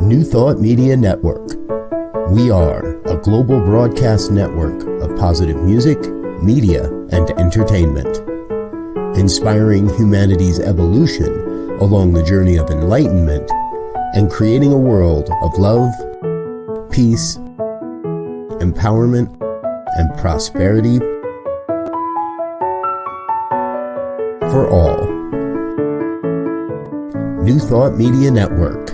New Thought Media Network. We are a global broadcast network of positive music, media, and entertainment, inspiring humanity's evolution along the journey of enlightenment and creating a world of love, peace, empowerment, and prosperity for all. New Thought Media Network.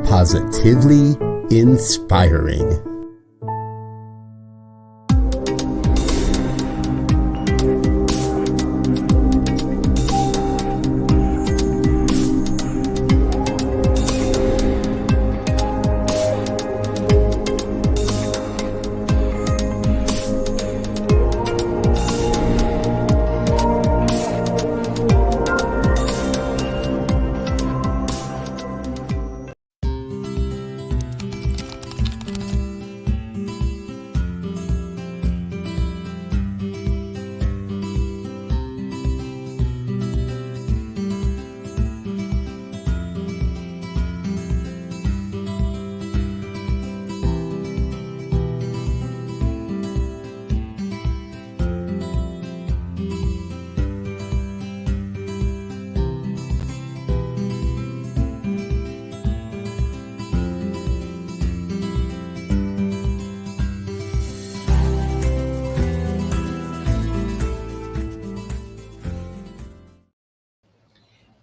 Positively inspiring.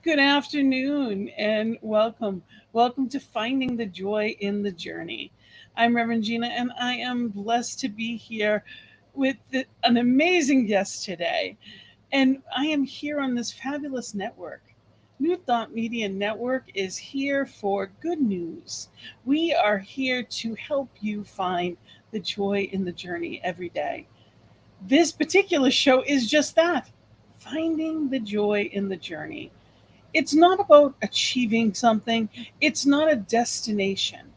Good afternoon and welcome. Welcome to Finding the Joy in the Journey. I'm Rev Gina and I am blessed to be here with an amazing guest today. And I am here on this fabulous network. New Thought Media Network is here for good news. We are here to help you find the joy in the journey every day. This particular show is just that, finding the joy in the journey. It's not about achieving something. It's not a destination.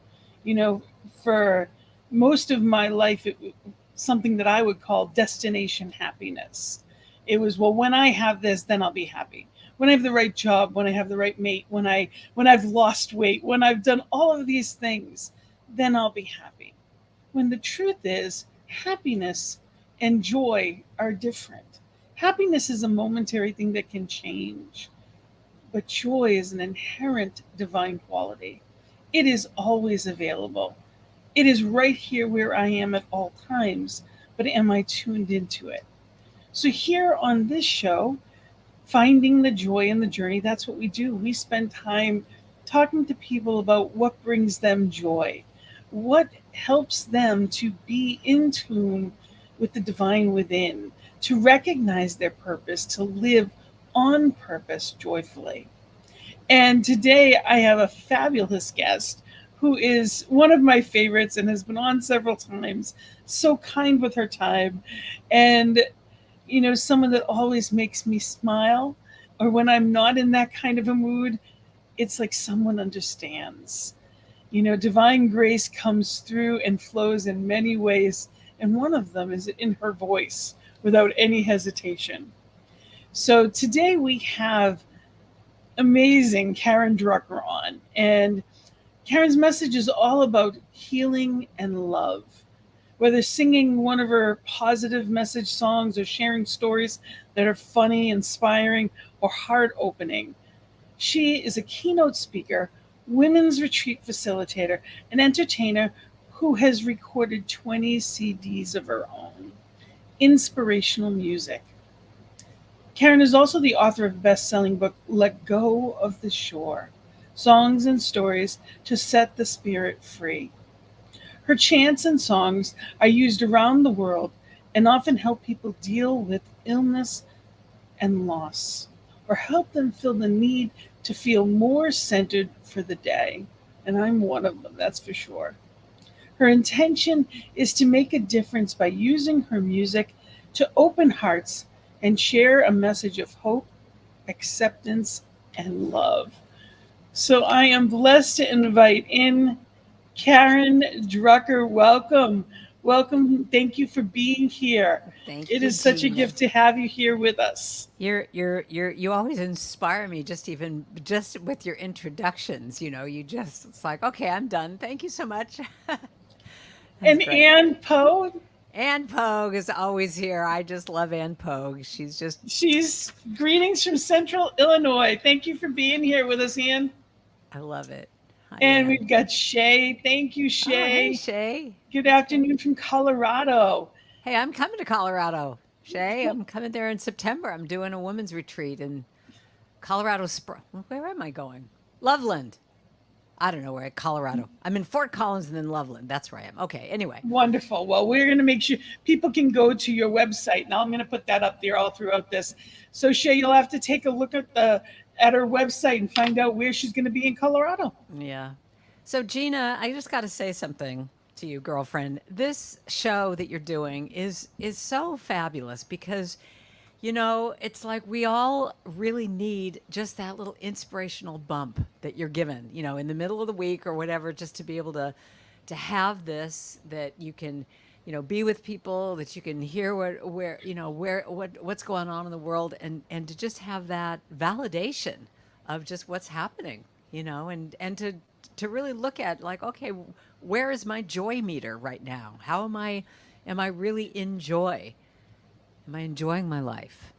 You know, for most of my life, it was something that I would call destination happiness. It was, well, when I have this, then I'll be happy. When I have the right job, when I have the right mate, when I've lost weight, when I've done all of these things, then I'll be happy. When the truth is, happiness and joy are different. Happiness is a momentary thing that can change. But joy is an inherent divine quality. It is always available. It is right here where I am at all times, but am I tuned into it? So here on this show, Finding the Joy in the Journey, that's what we do. We spend time talking to people about what brings them joy, what helps them to be in tune with the divine within, to recognize their purpose, to live on purpose joyfully. And today I have a fabulous guest who is one of my favorites and has been on several times, so kind with her time. And, you know, someone that always makes me smile, or when I'm not in that kind of a mood, it's like someone understands. You know, divine grace comes through and flows in many ways. And one of them is in her voice without any hesitation. So today we have amazing Karen Drucker on, and Karen's message is all about healing and love. Whether singing one of her positive message songs or sharing stories that are funny, inspiring, or heart-opening, she is a keynote speaker, women's retreat facilitator, and entertainer who has recorded 20 CDs of her own. Inspirational music. Karen is also the author of the best-selling book, Let Go of the Shore, Songs and Stories to Set the Spirit Free. Her chants and songs are used around the world and often help people deal with illness and loss, or help them feel the need to feel more centered for the day. And I'm one of them, that's for sure. Her intention is to make a difference by using her music to open hearts and share a message of hope, acceptance, and love. So I am blessed to invite in Karen Drucker. Welcome. Welcome. Thank you for being here. Thank It you, is such a Gina. gift to have you here with us. You always inspire me just with your introductions, you just it's like, okay, I'm done. Thank you so much. That's And great. Ann Poe, Ann Pogue is always here. I just love Ann Pogue. she's greetings from Central Illinois. Thank you for being here with us, Ann. I love it. Hi, And Ann. we've got Shay. Thank you, Oh, hey, Shay. Shay. Good That's great. afternoon from Colorado. Hey, I'm coming to Colorado. Shay, I'm coming there in September. I'm doing a women's retreat in Colorado Springs. Where am I going? Loveland. I don't know where, Colorado. I'm in Fort Collins and then Loveland. That's where I am. Okay, anyway. Wonderful. Well, we're going to make sure people can go to your website. Now I'm going to put that up there all throughout this. So Shay, you'll have to take a look at her website and find out where she's going to be in Colorado. Yeah. So, Gina, I just got to say something to you, girlfriend. This show that you're doing is so fabulous because it's like we all really need just that little inspirational bump that you're given, in the middle of the week or whatever, just to be able to have this that you can, be with people, that you can hear what's going on in the world, and to just have that validation of just what's happening, and to really look at like, okay, where is my joy meter right now? How am I really in joy? Am I enjoying my life?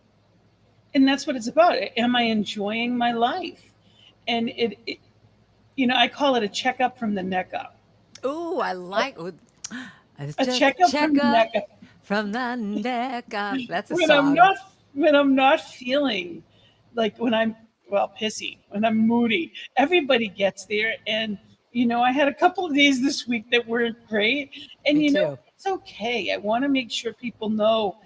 And that's what it's about. Am I enjoying my life? And I call it a checkup from the neck up. Ooh, I like ooh, it's A just a checkup from the checkup neck up. from the neck up. That's a when I'm song. not when I'm not feeling like when I'm pissy, when I'm moody. Everybody gets there, and I had a couple of days this week that weren't great, and Me too. it's okay. I want to make sure people know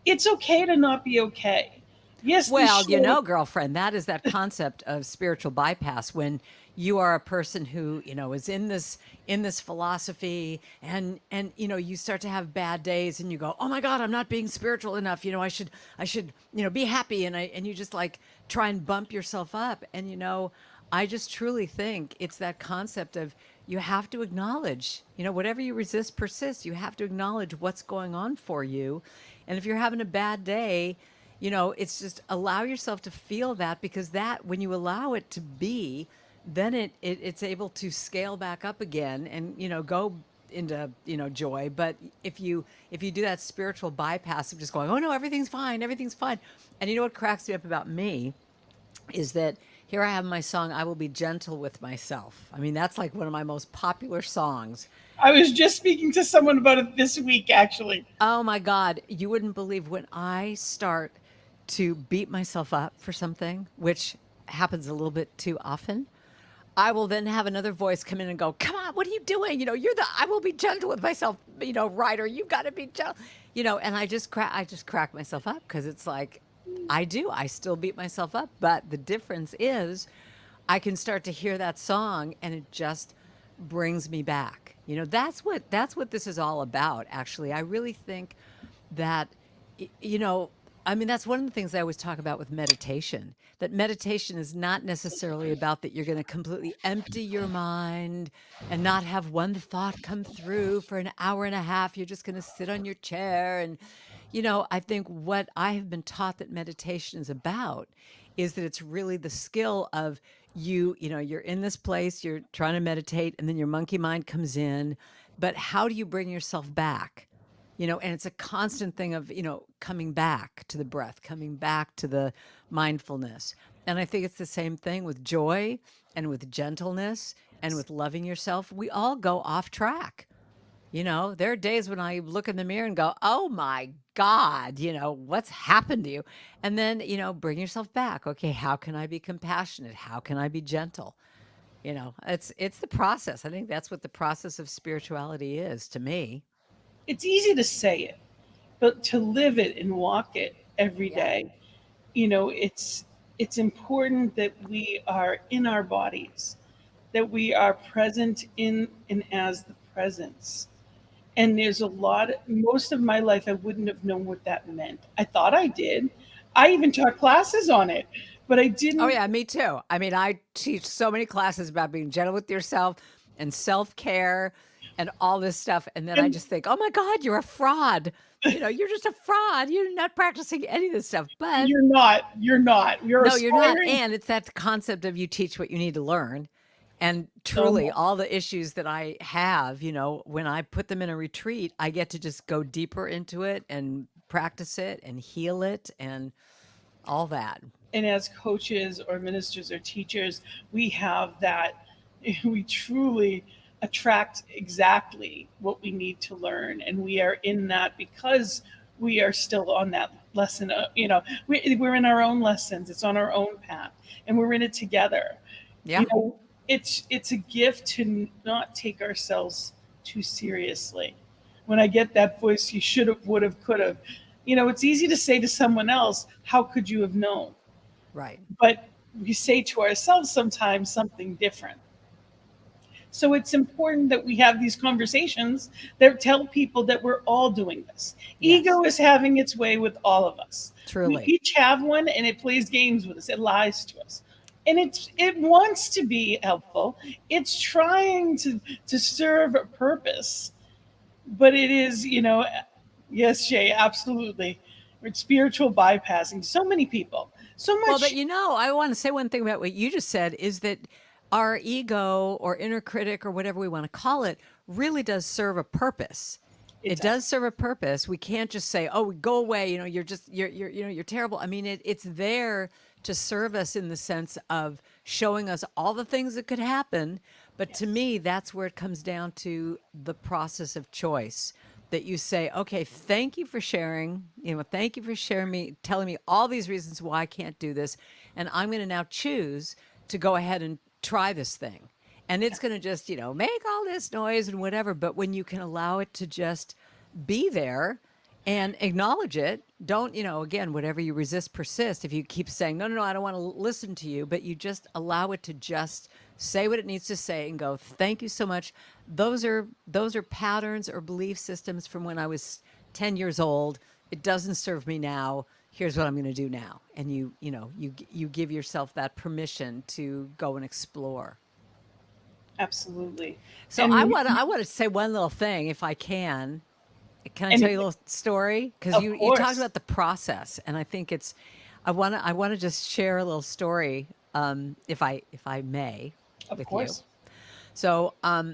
it's okay to not be okay. Yes, this Well, show. girlfriend, that is that concept of spiritual bypass when you are a person who, is in this philosophy and you start to have bad days and you go, "Oh my god, I'm not being spiritual enough. I should, be happy." And you just like try and bump yourself up. And I just truly think it's that concept of you have to acknowledge, whatever you resist persists. You have to acknowledge what's going on for you. And if you're having a bad day, it's just allow yourself to feel that because that when you allow it to be, then it's able to scale back up again and go into joy. But if you do that spiritual bypass of just going, oh no, everything's fine. And what cracks me up about me is that here I have my song, I Will Be Gentle with Myself. I mean, that's like one of my most popular songs. I was just speaking to someone about it this week, actually. Oh my God, you wouldn't believe when I start to beat myself up for something, which happens a little bit too often. I will then have another voice come in and go, "Come on, what are you doing? You're the I will be gentle with myself, writer. You got to be gentle." And I just crack myself up because it's like I still beat myself up, but the difference is I can start to hear that song and it just brings me back. That's what this is all about actually. I really think that I mean that's one of the things I always talk about with meditation. That meditation is not necessarily about that you're going to completely empty your mind and not have one thought come through for an hour and a half. You're just going to sit on your chair and I think what I have been taught that meditation is about is that it's really the skill of you're in this place, you're trying to meditate, and then your monkey mind comes in. But how do you bring yourself back? And it's a constant thing of, coming back to the breath, coming back to the mindfulness. And I think it's the same thing with joy and with gentleness and with loving yourself. We all go off track. There are days when I look in the mirror and go, "Oh my God, what's happened to you?" And then, bring yourself back. Okay, how can I be compassionate? How can I be gentle? It's the process. I think that's what the process of spirituality is to me. It's easy to say it, but to live it and walk it every Yeah. day, it's important that we are in our bodies, that we are present in and as the presence. And there's a lot, most of my life, I wouldn't have known what that meant. I thought I did. I even taught classes on it, but I Oh didn't. yeah, me too. I mean, I teach so many classes about being gentle with yourself and self-care. and all this stuff. And then I just think, oh my God, you're a fraud. You're just a fraud. You're not practicing any of this stuff. But You're not. You're not. You're no, you're not. aspiring. And it's that concept of you teach what you need to learn. And So truly, much. all the issues that I have, when I put them in a retreat, I get to just go deeper into it and practice it and heal it and all that. And as coaches or ministers or teachers, we have that. We truly attract exactly what we need to learn, and we are in that because we are still on that lesson. We're in our own lessons. It's on our own path, and we're in it together. Yeah. It's a gift to not take ourselves too seriously. When I get that voice, you should have, would have, could have. It's easy to say to someone else, "How could you have known?" Right. But we say to ourselves sometimes something different. So it's important that we have these conversations that tell people that we're all doing this. Yes. Ego is having its way with all of us. Truly. We each have one, and it plays games with us. It lies to us. And it wants to be helpful. It's trying to serve a purpose. But it is, yes, Shay, absolutely. It's spiritual bypassing. So many people. So much. Well, but I want to say one thing about what you just said is that our ego or inner critic or whatever we want to call it really does serve a purpose. It does serve a purpose. We can't just say, "Oh, go away." You're terrible. I mean, it's there to serve us in the sense of showing us all the things that could happen. But to me, that's where it comes down to the process of choice. That you say, okay, thank you for sharing. Thank you for telling me all these reasons why I can't do this, and I'm going to now choose to go ahead and try this thing. And it's going to just, make all this noise and whatever. But when you can allow it to just be there and acknowledge it, don't, again, whatever you resist persists. If you keep saying, no, I don't want to listen to you, but you just allow it to just say what it needs to say and go, thank you so much. Those are patterns or belief systems from when I was 10 years old. It doesn't serve me now. Here's what I'm going to do now. And you give yourself that permission to go and explore. Absolutely. So I want to say one little thing, if I can. Can I tell you a little story? Because you talked about the process, and I think I want to just share a little story, if I may, with you. So I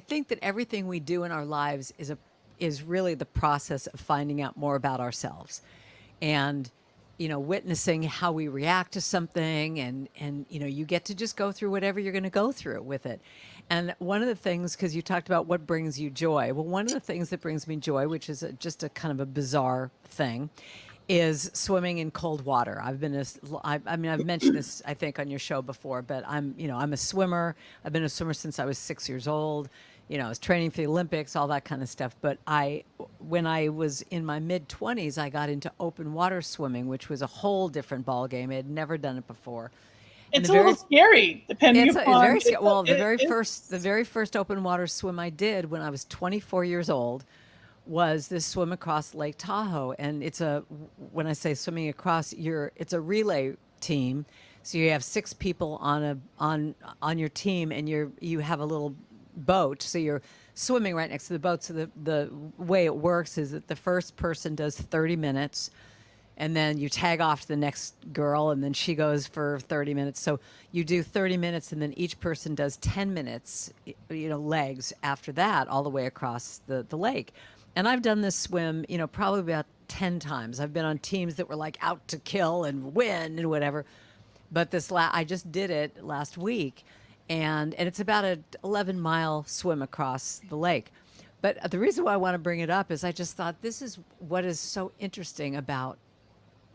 think that everything we do in our lives is really the process of finding out more about ourselves, and witnessing how we react to something, and you get to just go through whatever you're going to go through with it. And one of the things, because you talked about what brings you joy, well, one of the things that brings me joy, which is just a kind of a bizarre thing, is swimming in cold water. I've mentioned this, I think, on your show before, but I'm a swimmer. I've been a swimmer since I was 6 years old. I was training for the Olympics, all that kind of stuff. But when I was in my mid-20s, I got into open water swimming, which was a whole different ballgame. I had never done it before. It's a little scary, depending upon. The very first open water swim I did when I was 24 years old was this swim across Lake Tahoe, and when I say swimming across, it's a relay team. So you have 6 people on your team, and you have a little boat, so you're swimming right next to the boat. So the way it works is that the first person does 30 minutes, and then you tag off to the next girl, and then she goes for 30 minutes. So you do 30 minutes, and then each person does 10 minutes, legs after that, all the way across the lake. And I've done this swim, probably about 10 times. I've been on teams that were like out to kill and win and whatever. But I just did it last week, and it's about an 11-mile swim across the lake. But the reason why I want to bring it up is I just thought this is what is so interesting about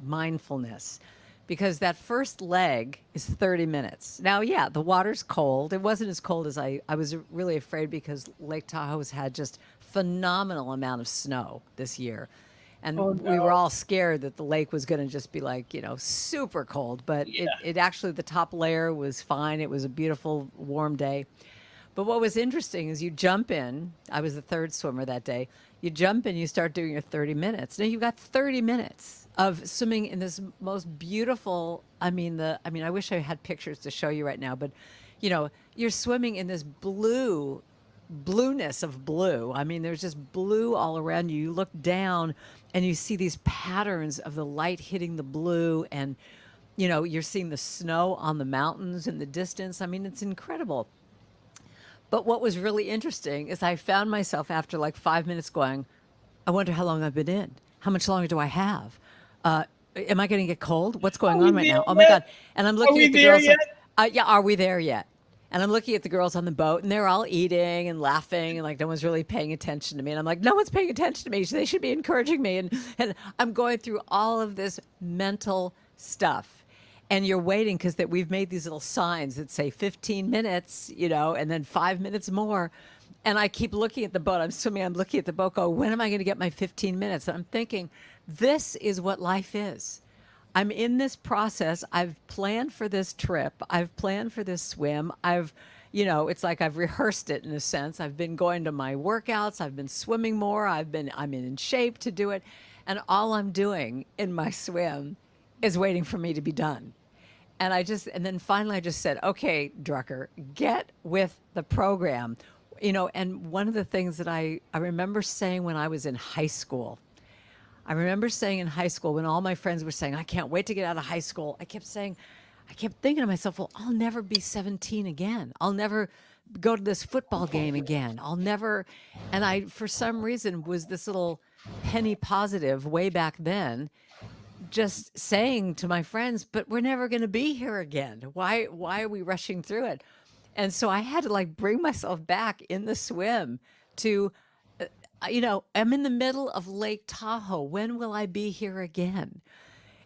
mindfulness, because that first leg is 30 minutes. Now, yeah, the water's cold. It wasn't as cold as I was really afraid, because Lake Tahoe's had just phenomenal amount of snow this year. And we were all scared that the lake was going to just be like, super cold. But it actually, the top layer was fine. It was a beautiful, warm day. But what was interesting is you jump in. I was the third swimmer that day. You jump in, you start doing your 30 minutes. Now you've got 30 minutes of swimming in this most beautiful, I wish I had pictures to show you right now, but you're swimming in this blueness of blue. I mean, there's just blue all around you. You look down and you see these patterns of the light hitting the blue, and you're seeing the snow on the mountains in the distance. I mean, it's incredible. But what was really interesting is I found myself after like 5 minutes going, I wonder how long I've been in. How much longer do I have? Uh, am I going to get cold? What's Are going we on right there now? Oh my yet? God. And I'm Are looking we at the there girls. yet? Yeah, are we there yet? And I'm looking at the girls on the boat, and they're all eating and laughing, and like no one's really paying attention to me. And I'm like, no one's paying attention to me. So they should be encouraging me. And I'm going through all of this mental stuff. And you're waiting because that we've made these little signs that say 15 minutes, and then 5 minutes more. And I keep looking at the boat. I'm swimming. I'm looking at the boat. Go, when am I going to get my 15 minutes? And I'm thinking, this is what life is. I'm in this process. I've planned for this trip. I've planned for this swim. It's like I've rehearsed it in a sense. I've been going to my workouts. I've been swimming more. I'm in shape to do it. And all I'm doing in my swim is waiting for me to be done. And then finally I just said, okay, Drucker, get with the program. And one of the things that I remember saying when I was in high school, I remember saying in high school when all my friends were saying, I can't wait to get out of high school. I kept thinking to myself, well, I'll never be 17 again. I'll never go to this football game again. And I, for some reason, was this little penny positive way back then, just saying to my friends, but we're never going to be here again. Why are we rushing through it? And so I had to like bring myself back in the swim to, I'm in the middle of Lake Tahoe. When will I be here again?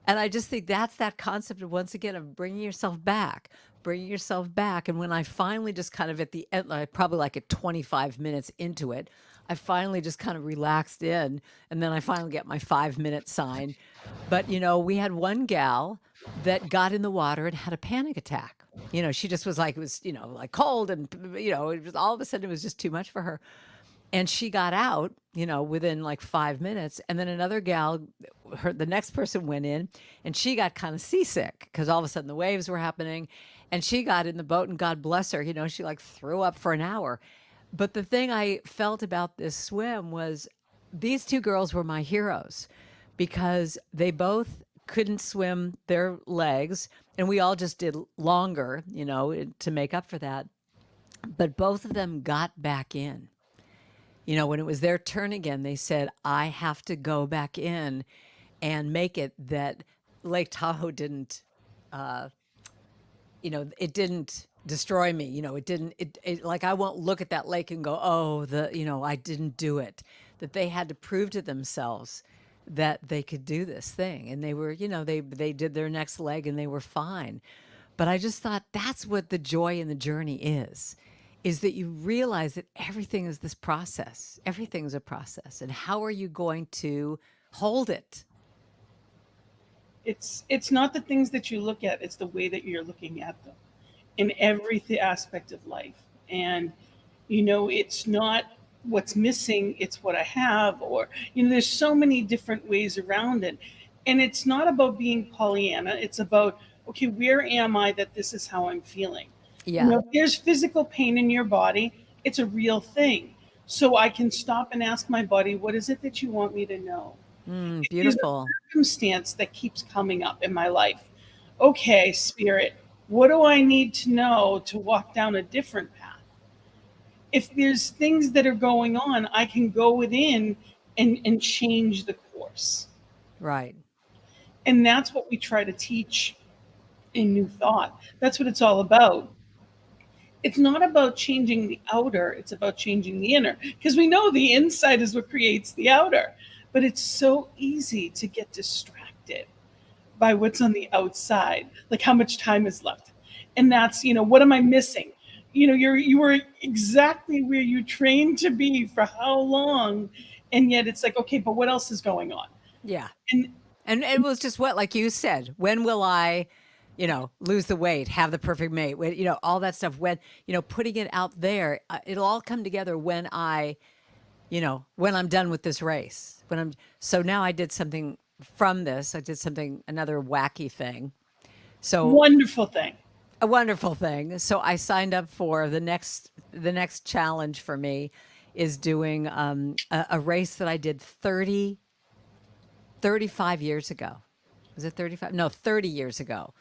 And I just think that's that concept of, once again, of bringing yourself back. And when I finally just kind of at the end, like probably like at 25 minutes into it, I finally just kind of relaxed in, and then I finally get my 5 minute sign. But, we had one gal that got in the water and had a panic attack. She just was like, it was, like cold, and, it was all of a sudden it was just too much for her. And she got out, within like 5 minutes. And then another gal, the next person went in, and she got kind of seasick because all of a sudden the waves were happening. And she got in the boat, and God bless her, she like threw up for an hour. But the thing I felt about this swim was these two girls were my heroes, because they both couldn't swim their legs, and we all just did longer, to make up for that. But both of them got back in. When it was their turn again, they said, I have to go back in and make it that Lake Tahoe didn't, it didn't destroy me. Like, I won't look at that lake and go, oh, I didn't do it. That they had to prove to themselves that they could do this thing. And they were, they did their next leg and they were fine. But I just thought that's what the joy in the journey is that you realize that everything is this process. Everything's a process. And how are you going to hold it? It's not the things that you look at, it's the way that you're looking at them in every aspect of life. And it's not what's missing, it's what I have. Or there's so many different ways around it. And it's not about being Pollyanna, it's about, okay, where am I that this is how I'm feeling? Yeah. If there's physical pain in your body, it's a real thing. So I can stop and ask my body, what is it that you want me to know? If there's a Beautiful. circumstance that keeps coming up in my life, okay, spirit, what do I need to know to walk down a different path? If there's things that are going on, I can go within and change the course. Right. And that's what we try to teach in New Thought. That's what it's all about. It's not about changing the outer, it's about changing the inner. Because we know the inside is what creates the outer. But it's so easy to get distracted by what's on the outside, like how much time is left. And that's, what am I missing? You were exactly where you trained to be for how long? And yet it's like, okay, but what else is going on? Yeah. And And it was just what, like you said, when will I, lose the weight, have the perfect mate, all that stuff. When, putting it out there, it'll all come together when when I'm done with this race. So now I did something from this. I did another wacky thing. So, wonderful thing. a wonderful thing. So I signed up for the next challenge for me is doing a race that I did 35 years ago. Was it 35? No, 30 years ago.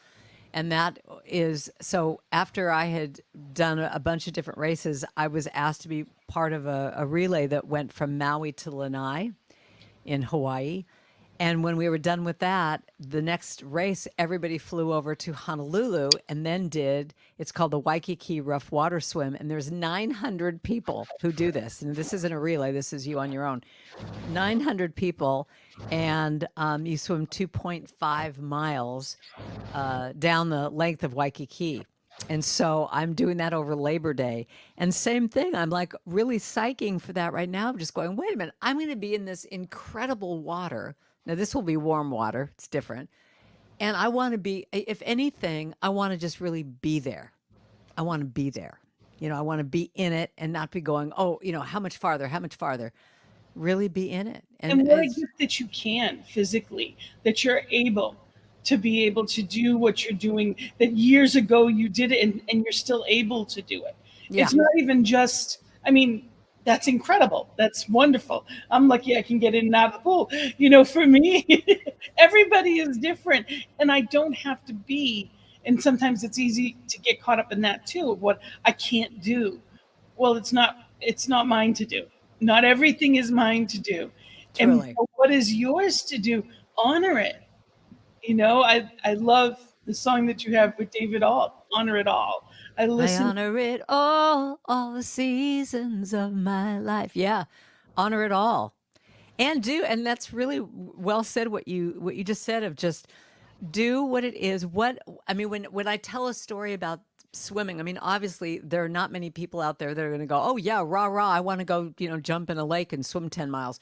And that is so after I had done a bunch of different races, I was asked to be part of a relay that went from Maui to Lanai in Hawaii. And when we were done with that, the next race, everybody flew over to Honolulu and then it's called the Waikiki Rough Water Swim. And there's 900 people who do this. And this isn't a relay, this is you on your own. 900 people, and you swim 2.5 miles down the length of Waikiki. And so I'm doing that over Labor Day. And same thing, I'm like really psyching for that right now. I'm just going, wait a minute, I'm going to be in this incredible water. Now, this will be warm water, it's different. And I want to be, if anything, I want to just really be there. I want to be there. I want to be in it and not be going, oh, how much farther, how much farther. Really be in it. And what a gift that you can physically, that you're able to be able to do what you're doing, that years ago you did it and you're still able to do it. Yeah. It's not even just, that's incredible. That's wonderful. I'm lucky I can get in and out of the pool. For me, everybody is different and I don't have to be, and sometimes it's easy to get caught up in that too, of what I can't do. Well, it's not mine to do. Not everything is mine to do. Truly. And what is yours to do? Honor it. I love the song that you have with David Alt, Honor It All. I honor it all the seasons of my life. Yeah, honor it all. And that's really well said what you just said of just do what it is. When I tell a story about swimming, obviously there are not many people out there that are going to go, oh yeah, rah rah, I want to go jump in a lake and swim 10 miles.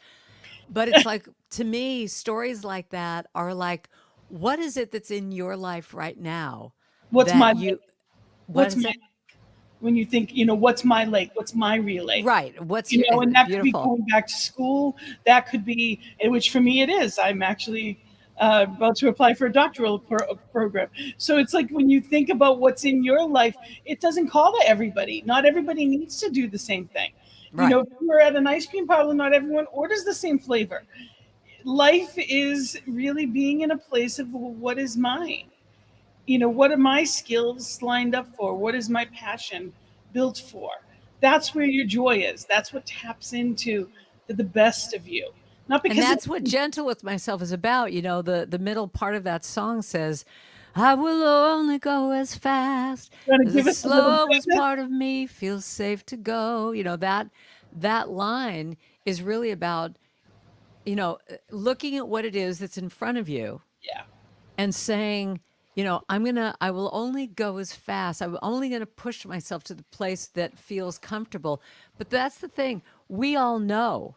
But it's like, to me, stories like that are like, what is it that's in your life right now? What's my when you think, what's my lake, what's my relay, right? And that could be going back to school, that could be, which for me it is, I'm actually about to apply for a doctoral program. So it's like, when you think about what's in your life, it doesn't call to everybody. Not everybody needs to do the same thing. Right. If we're at an ice cream parlor, not everyone orders the same flavor. Life is really being in a place of, well, what is mine? What are my skills lined up for? What is my passion built for? That's where your joy is. That's what taps into the best of you. Not because and that's what Gentle with Myself is about. The middle part of that song says, I will only go as fast as the slowest part of me feels safe to go. That line is really about, looking at what it is that's in front of you. Yeah. And saying, I will only go as fast. I'm only going to push myself to the place that feels comfortable. But that's the thing. We all know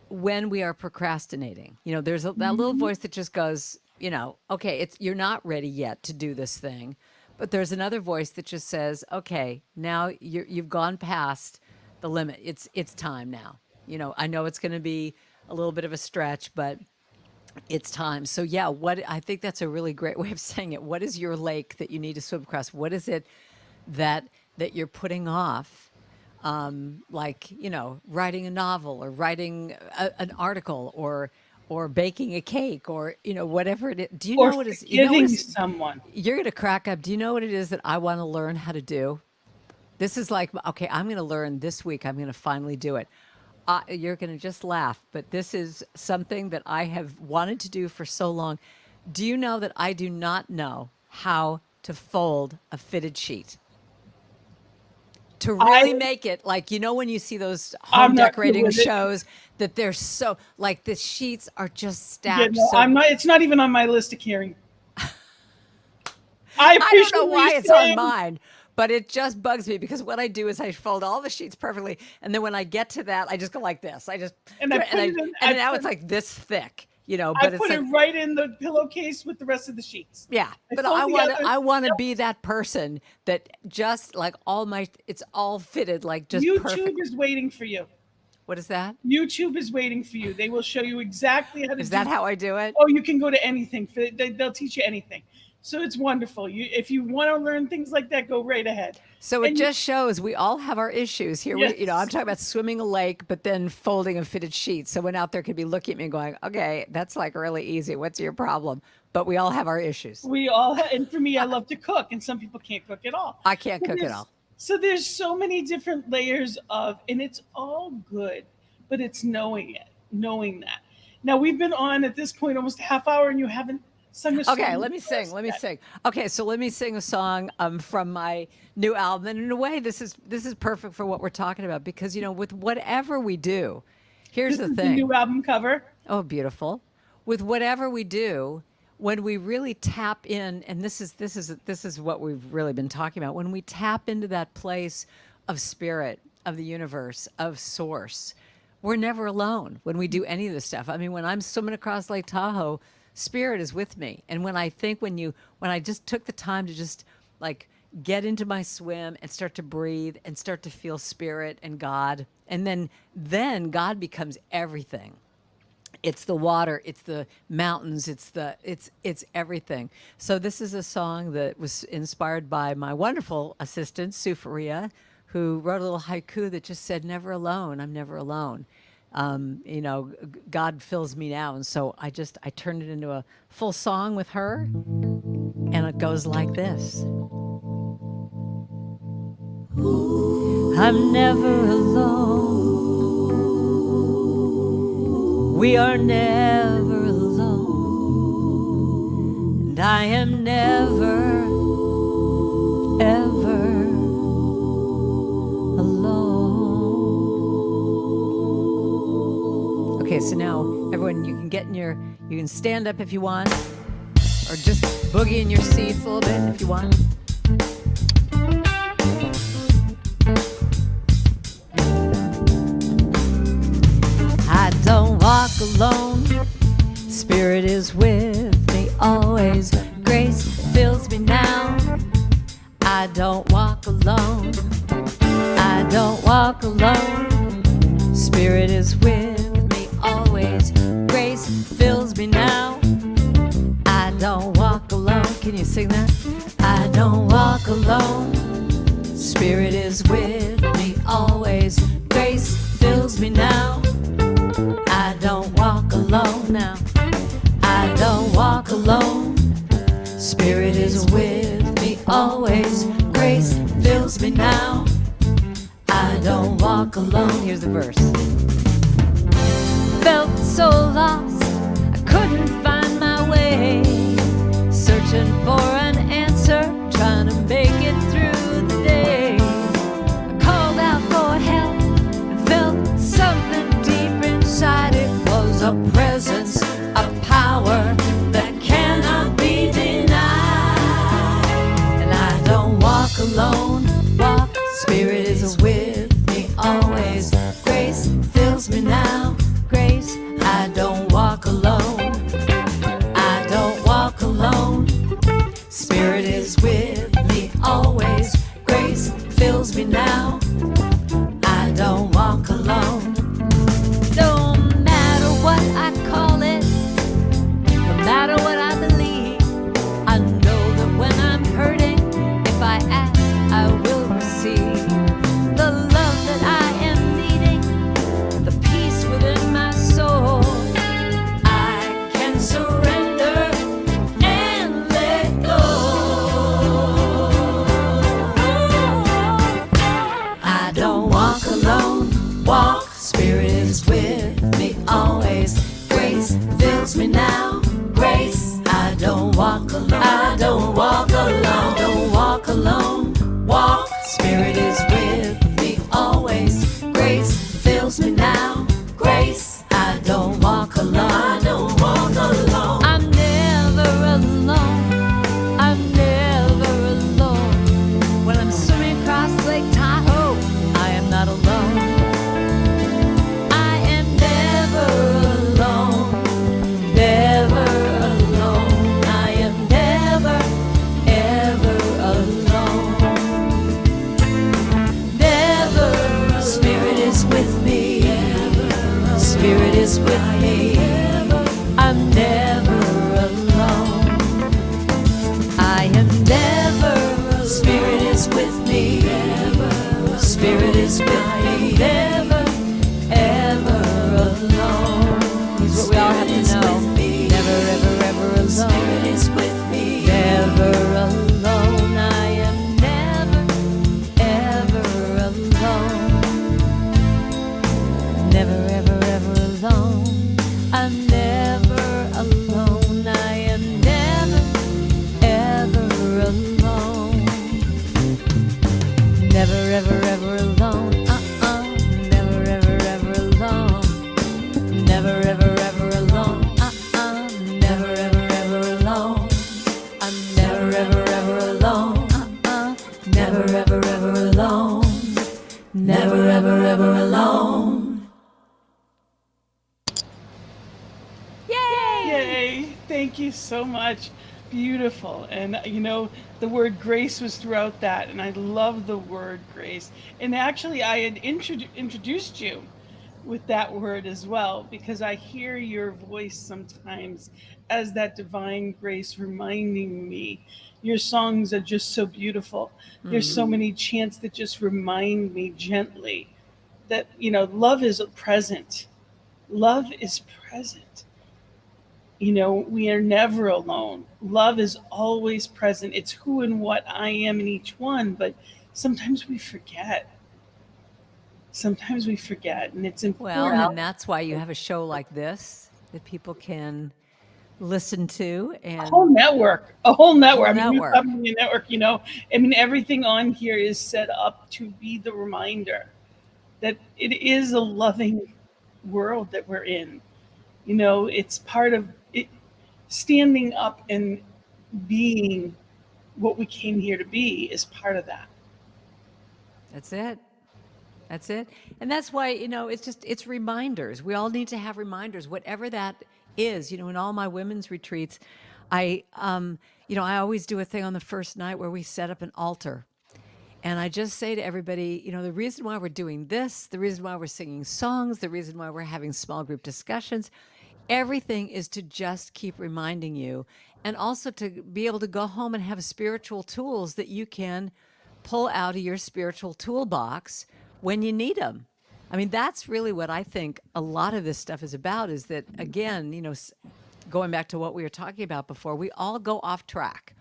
when we are procrastinating. There's that little voice that just goes, okay, you're not ready yet to do this thing. But there's another voice that just says, okay, now you've gone past the limit. It's time now. I know it's going to be a little bit of a stretch, but it's time. So yeah, I think that's a really great way of saying it. What is your lake that you need to swim across? What is it that you're putting off? Like, writing a novel or writing an article or baking a cake or, whatever it is. Do you know what is, someone? You're going to crack up. Do you know what it is that I want to learn how to do? This is like, okay, I'm going to learn this week. I'm going to finally do it. You're going to just laugh, but this is something that I have wanted to do for so long. Do you know that I do not know how to fold a fitted sheet? To really make it, like, when you see those home decorating shows, that they're so, like, the sheets are just stacked. Yeah, no, it's not even on my list of carrying. I don't know why it's on mine. But it just bugs me because what I do is I fold all the sheets perfectly, and then when I get to that, I just go like this. And now it's like this thick, But I put it right in the pillowcase with the rest of the sheets. Yeah, but I want to be that person that just like it's all fitted like just YouTube perfect. Is waiting for you. What is that? YouTube is waiting for you. They will show you exactly how to. Is that how I do it? Oh, you can go to anything. They'll teach you anything. So it's wonderful. If you want to learn things like that, go right ahead. So it just shows we all have our issues here. Yes. I'm talking about swimming a lake, but then folding a fitted sheet. Someone out there could be looking at me and going, okay, that's like really easy. What's your problem? But we all have our issues. And for me, I love to cook, and some people can't cook at all. I can't cook at all. So there's so many different layers and it's all good, but it's knowing that. Now we've been on at this point almost a half hour, and you haven't sung a song. Okay, let me sing. Okay, so let me sing a song from my new album. And in a way, this is perfect for what we're talking about, because with whatever we do, here's the thing. The new album cover. Oh, beautiful. With whatever we do, when we really tap in, and this is what we've really been talking about, when we tap into that place of spirit, of the universe, of source, we're never alone when we do any of this stuff. I mean, when I'm swimming across Lake Tahoe, spirit is with me. And when I just took the time to just like get into my swim and start to breathe and start to feel spirit and God, and then God becomes everything. It's the water, it's the mountains, it's everything. So this is a song that was inspired by my wonderful assistant, Sue Faria, who wrote a little haiku that just said, never alone, I'm never alone. God fills me now. And so I turned it into a full song with her, and it goes like this. I'm never alone. We are never alone. And I am never, ever alone. Okay, so now everyone, you can stand up if you want, or just boogie in your seats a little bit if you want. I don't walk alone. Spirit is with me always. Grace fills me now. I don't walk alone. I don't walk alone. Spirit is with me always. Grace fills me now. I don't walk alone. Can you sing that? I don't walk alone. Spirit is with me always. Grace fills me now. I don't walk alone now. I don't walk alone. Spirit is with me always. Grace fills me now. I don't walk alone. Here's the verse. Felt so lost, I couldn't find my way. Searching for an answer, trying to make it through the day. I called out for help and felt something deep inside. It was a presence, a power that cannot be denied. And I don't walk alone. Walk, Spirit is with me always. Grace fills me now. Grace, I don't walk alone. I don't walk alone. Spirit is with me always. Grace fills me now. I don't walk alone. No matter what I call it, no matter what I believe, I know that when I'm hurting, if I ask, I will receive the love that I am needing, the peace within my soul. I can surrender and let go. I don't walk alone. Walk, Spirit is with me always. Grace fills me now. Grace, I don't walk alone. I don't walk alone. I don't walk alone. Walk, Spirit is with me always. Grace fills me now. Grace, I don't walk alone. I don't walk alone. joy. Thank you so much. Beautiful. And the word grace was throughout that. And I love the word grace. And actually, I had introduced you with that word as well, because I hear your voice sometimes as that divine grace reminding me. Your songs are just so beautiful. There's so many chants that just remind me gently that, love is present. Love is present. We are never alone. Love is always present. It's who and what I am in each one, but sometimes we forget. Sometimes we forget, and it's Well, important. and that's why you have a show like this that people can listen to A whole and network, a whole network. whole I mean, you network. talking about a network. I mean, everything on here is set up to be the reminder that it is a loving world that we're in. It's part of it, standing up and being what we came here to be is part of that. That's it. That's it. And that's why, it's reminders. We all need to have reminders, whatever that is. In all my women's retreats, I always do a thing on the first night where we set up an altar. And I just say to everybody, the reason why we're doing this, the reason why we're singing songs, the reason why we're having small group discussions, everything is to just keep reminding you, and also to be able to go home and have spiritual tools that you can pull out of your spiritual toolbox when you need them. I mean, that's really what I think a lot of this stuff is about, is that, again, going back to what we were talking about before, we all go off track.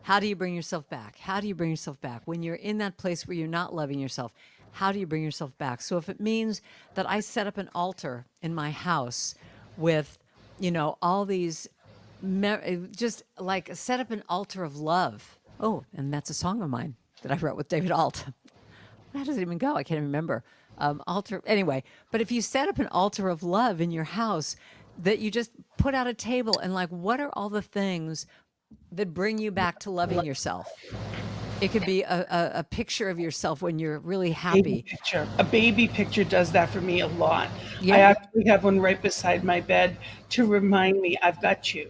How do you bring yourself back? How do you bring yourself back? When you're in that place where you're not loving yourself, how do you bring yourself back? So if it means that I set up an altar in my house with, all these, just like set up an altar of love. Oh, and that's a song of mine that I wrote with David Alt. How does it even go? I can't even remember. Altar, anyway. But if you set up an altar of love in your house, that you just put out a table and, like, what are all the things that bring you back to loving yourself? It could be a picture of yourself when you're really Baby happy. picture. A baby picture does that for me a lot. I Yeah. actually have one right beside my bed to remind me I've got you.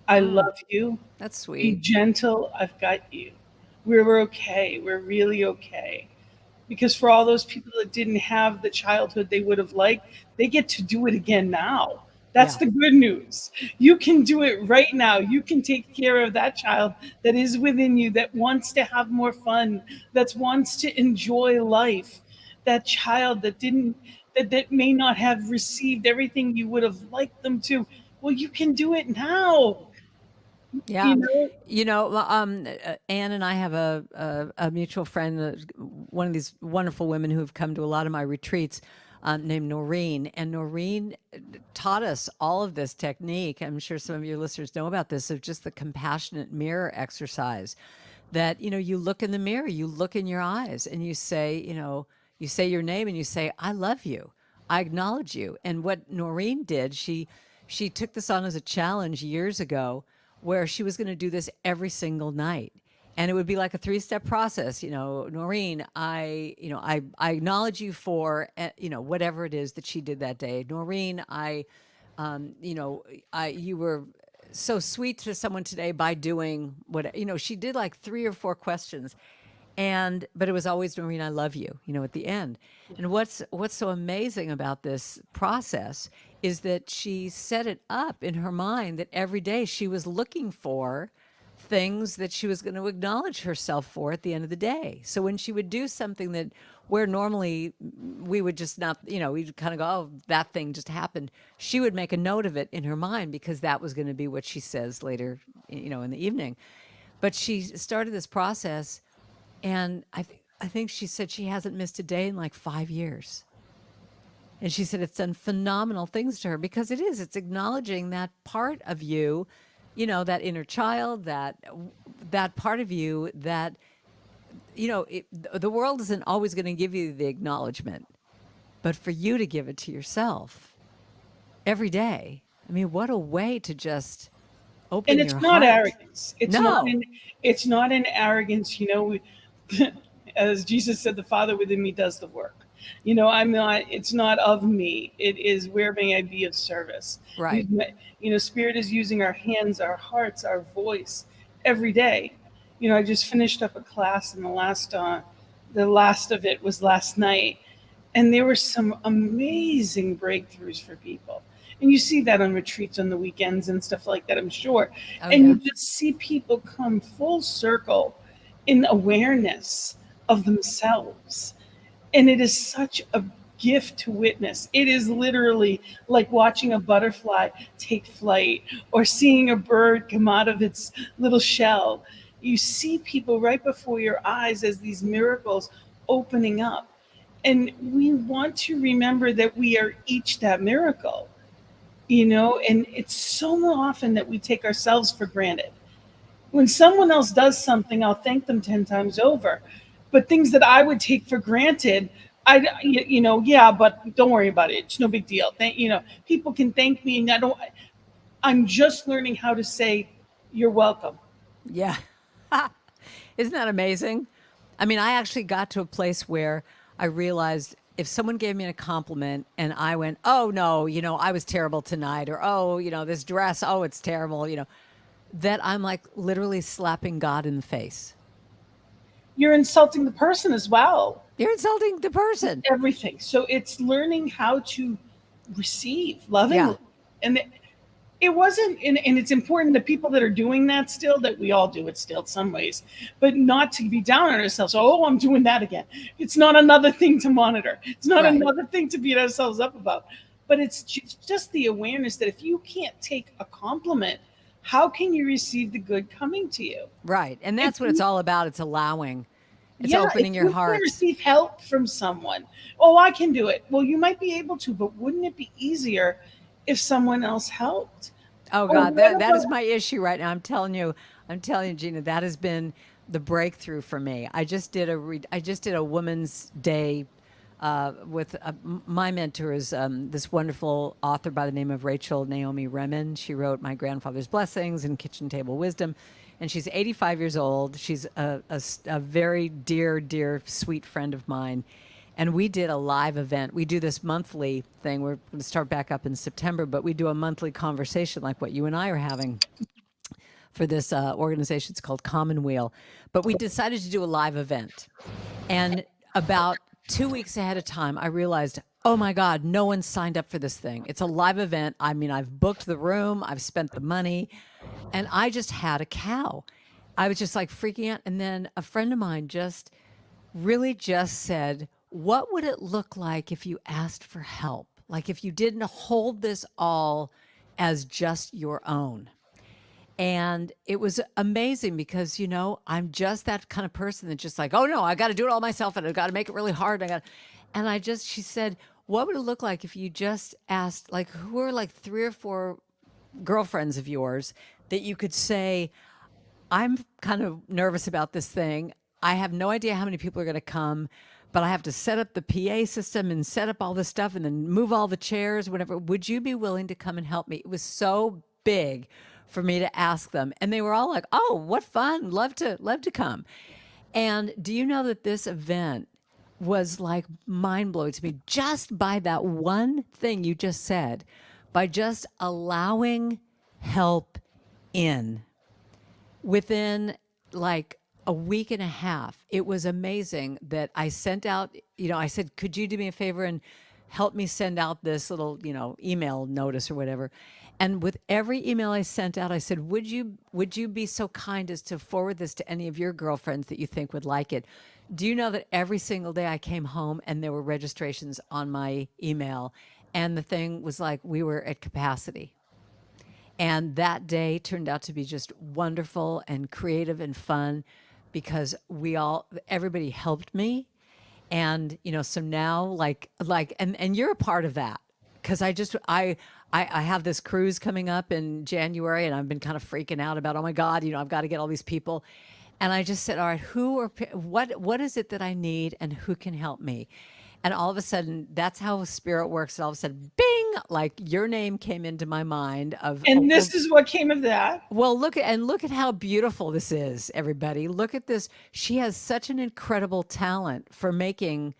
I love you. That's Be sweet. gentle. I've got you. We're okay. We're really okay. Because for all those people that didn't have the childhood they would have liked, they get to do it again now. That's Yeah. the good news. You can do it right now. You can take care of that child that is within you, that wants to have more fun, that wants to enjoy life. That child that didn't that may not have received everything you would have liked them to. Well, you can do it now. Yeah. You know, Anne and I have a mutual friend, one of these wonderful women who have come to a lot of my retreats, named Noreen. And Noreen taught us all of this technique. I'm sure some of your listeners know about this, of just the compassionate mirror exercise. That, you look in the mirror, you look in your eyes, and you say, you say your name and you say, I love you. I acknowledge you. And what Noreen did, she took this on as a challenge years ago, where she was going to do this every single night. And it would be like a three-step process. Noreen, I acknowledge you for, whatever it is that she did that day. Noreen, you were so sweet to someone today by doing what, she did like 3 or 4 questions. But it was always, Noreen, I love you, at the end. And what's so amazing about this process is that she set it up in her mind that every day she was looking for things that she was going to acknowledge herself for at the end of the day. So when she would do something that, where normally we would just not, we'd kind of go, oh, that thing just happened, she would make a note of it in her mind, because that was going to be what she says later, in the evening. But she started this process, and I think she said she hasn't missed a day in like 5 years. And she said it's done phenomenal things to her, because it's acknowledging that part of you, that inner child, that part of you that, the world isn't always going to give you the acknowledgement, but for you to give it to yourself every day. I mean, what a way to just and open it's your not heart. arrogance. It's not No. an it's not an arrogance. As Jesus said, the Father within me does the work. It's not of me. It is, where may I be of service? Right. Spirit is using our hands, our hearts, our voice every day. I just finished up a class, and the last of it was last night, and there were some amazing breakthroughs for people. And you see that on retreats on the weekends and stuff like that, I'm sure. Oh, And yeah. you just see people come full circle in awareness of themselves. And it is such a gift to witness. It is literally like watching a butterfly take flight, or seeing a bird come out of its little shell. You see people right before your eyes as these miracles opening up. And we want to remember that we are each that miracle, and it's so often that we take ourselves for granted. When someone else does something, I'll thank them 10 times over. But things that I would take for granted, yeah, but don't worry about it. It's no big deal. People can thank me, and I'm just learning how to say, you're welcome. Yeah. Isn't that amazing? I mean, I actually got to a place where I realized if someone gave me a compliment and I went, oh, no, I was terrible tonight, or, oh, this dress, oh, it's terrible, that I'm like literally slapping God in the face. You're insulting the person as well. You're insulting the person. Everything. So it's learning how to receive lovingly. Yeah. And it wasn't, and it's important that people that are doing that still, that we all do it still in some ways, but not to be down on ourselves. Oh, I'm doing that again. It's not another thing to monitor. It's not Right. another thing to beat ourselves up about. But it's just the awareness that if you can't take a compliment, how can you receive the good coming to you? Right. And that's what it's all about. It's allowing. It's Yeah, opening if your you heart. can receive help from someone. Oh, I can do it. Well, you might be able to, but wouldn't it be easier if someone else helped? Oh Or God, what that is about- my issue right now. I'm telling you, Gina, that has been the breakthrough for me. I just did a Women's Day with my mentor is this wonderful author by the name of Rachel Naomi Remen. She wrote My Grandfather's Blessings and Kitchen Table Wisdom, and she's 85 years old. She's a very dear, sweet friend of mine. And we did a live event. We do this monthly thing. We're going to start back up in September, but we do a monthly conversation like what you and I are having for this organization. It's called Commonweal. But we decided to do a live event. And about 2 weeks ahead of time, I realized, oh my God, no one signed up for this thing. It's a live event. I mean, I've booked the room, I've spent the money, and I just had a cow. I was just like freaking out. And then a friend of mine just said, what would it look like if you asked for help? Like if you didn't hold this all as just your own. And it was amazing because, I'm just that kind of person that's just like, oh no, I got to do it all myself and I got to make it really hard. She said, what would it look like if you just asked, like, who are like 3 or 4 girlfriends of yours that you could say, I'm kind of nervous about this thing. I have no idea how many people are going to come, but I have to set up the PA system and set up all this stuff and then move all the chairs, whatever. Would you be willing to come and help me? It was so big for me to ask them. And they were all like, oh, what fun. Love to come. And do you know that this event was like mind blowing to me just by that one thing you just said, by just allowing help in. Within like a week and a half, it was amazing that I sent out, I said, could you do me a favor and help me send out this little, email notice or whatever. And with every email I sent out, I said, would you be so kind as to forward this to any of your girlfriends that you think would like it? Do you know that every single day I came home and there were registrations on my email, and the thing was like we were at capacity. And that day turned out to be just wonderful and creative and fun because everybody helped me. And, so now and you're a part of that. Cause I have this cruise coming up in January and I've been kind of freaking out about, oh my God, I've got to get all these people. And I just said, all right, what is it that I need and who can help me? And all of a sudden, that's how spirit works. And all of a sudden, bing, like your name came into my mind and this is what came of that. Well, look at how beautiful this is, everybody. Look at this. She has such an incredible talent for making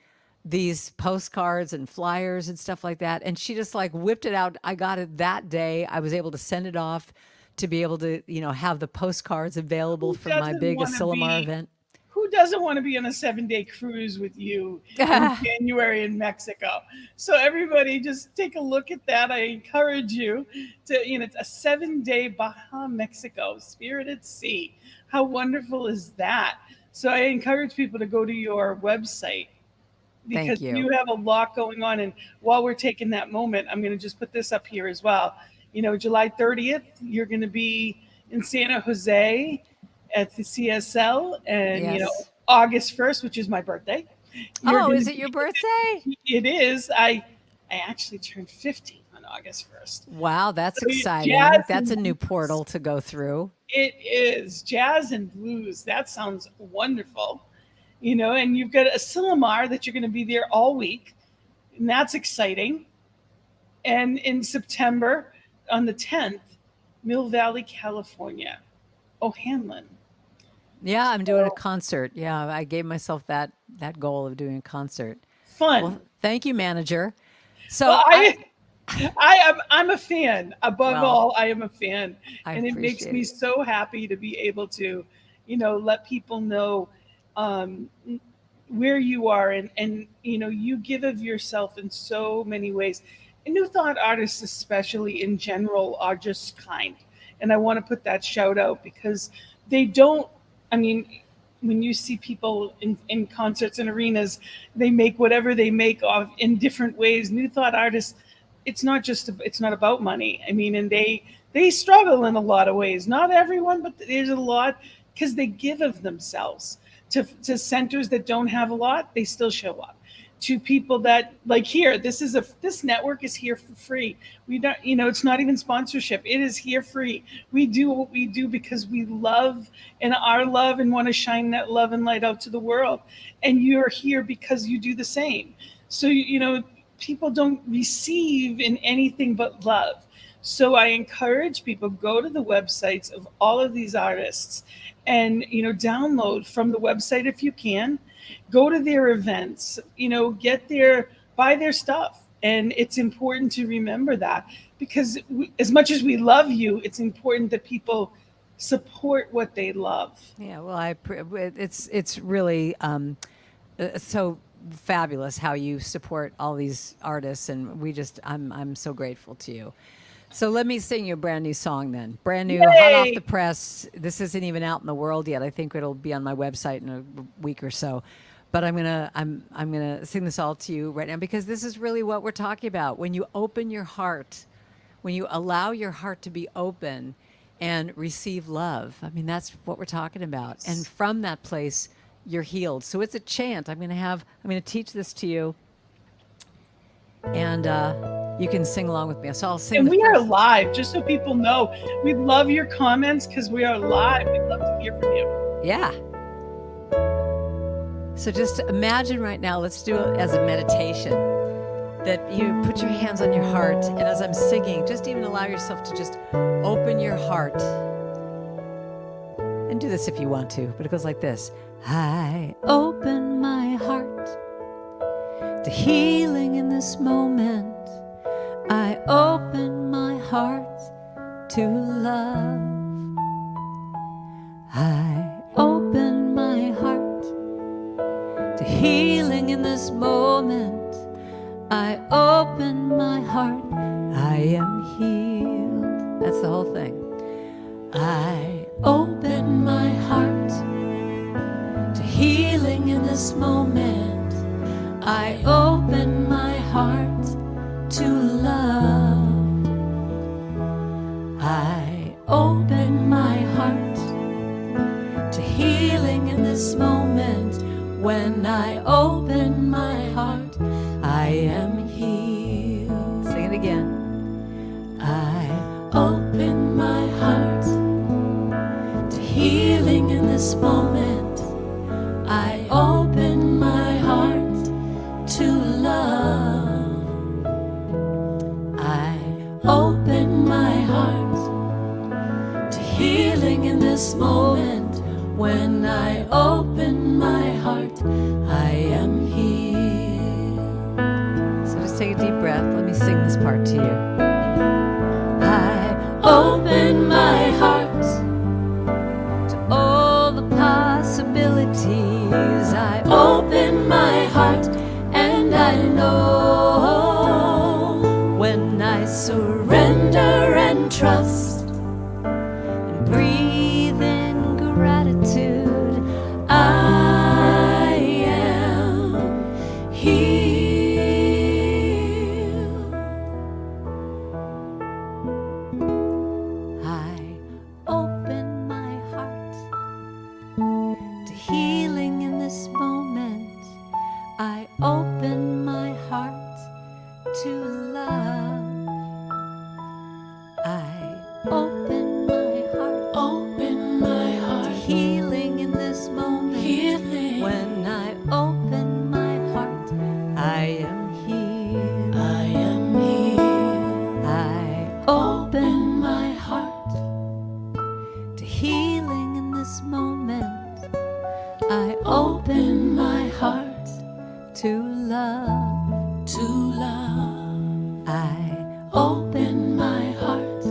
these postcards and flyers and stuff like that. And she just like whipped it out. I got it that day. I was able to send it off to be able to, have the postcards available for my doesn't big wanna Asilomar be- event. Who doesn't want to be on a 7-day cruise with you in January in Mexico? So everybody just take a look at that. I encourage you to, it's a 7-day Baja Mexico, Spirited Sea. How wonderful is that? So I encourage people to go to your website because Thank you. have a lot going on. And while we're taking that moment, I'm going to just put this up here as well. July 30th, you're going to be in San Jose at the CSL, and Yes. August 1st, which is my birthday. Is it your birthday? It is. I actually turned 50 on August 1st. Wow, that's So exciting. jazz That's a and new blues. portal to go through. It is jazz and blues. That sounds wonderful. And you've got a Asilomar that you're going to be there all week, and that's exciting. And in September, on the 10th, Mill Valley, California, O'Hanlon. Yeah, I'm doing a concert. Yeah, I gave myself that goal of doing a concert. Fun. Well, thank you, manager. So Well, I'm a fan. Above Well, all, I am a fan, I and it makes appreciate me it. so happy to be able to, let people know where you are, and you give of yourself in so many ways. And New Thought artists, especially in general, are just kind, and I want to put that shout out because they don't. I mean, when you see people in concerts and arenas, they make whatever they make off in different ways. New Thought artists, it's not about money. I mean, and they struggle in a lot of ways. Not everyone, but there's a lot because they give of themselves to centers that don't have a lot. They still show up. To people that like here, this network is here for free. We don't, it's not even sponsorship. It is here free. We do what we do because we love and our love and want to shine that love and light out to the world. And you're here because you do the same. So, people don't receive in anything but love. So I encourage people, go to the websites of all of these artists and, download from the website if you can. Go to their events, buy their stuff. And it's important to remember that because as much as we love you, it's important that people support what they love. Yeah, well, it's really so fabulous how you support all these artists, and I'm so grateful to you. So let me sing you a brand new song then. Brand new, hot off Yay! the press. This isn't even out in the world yet. I think it'll be on my website in a week or so. But I'm gonna sing this all to you right now because this is really what we're talking about. When you open your heart, when you allow your heart to be open and receive love. I mean, that's what we're talking about. And from that place, you're healed. So it's a chant. I'm gonna teach this to you. And you can sing along with me. So I'll sing. And we are live, just so people know. We love your comments because we are live. We'd love to hear from you. Yeah. So just imagine right now, let's do it as a meditation, that you put your hands on your heart. And as I'm singing, just even allow yourself to just open your heart. And do this if you want to, but it goes like this. I open my heart to healing in this moment. I open my heart to love. I open my heart to healing in this moment. I open my heart. I am healed. That's the whole thing. I open my heart to healing in this moment. I open my heart to love. I open my heart to healing in this moment. When I open my heart, I am healed. Sing it again. I open my heart to healing in this moment. I open my heart to love. I open my heart to healing in this moment. When I open my heart, I am healed. deep breath. Let me sing this part to you. I open my heart to all the possibilities. I open my heart, and I know when I surrender and trust and breathe in gratitude, I am healed. I open my heart to healing in this moment. I open my heart to love. I open my heart to healing in this moment. When I open my heart, I am healed. I open my heart to healing in this moment. I open my heart to love. I open my heart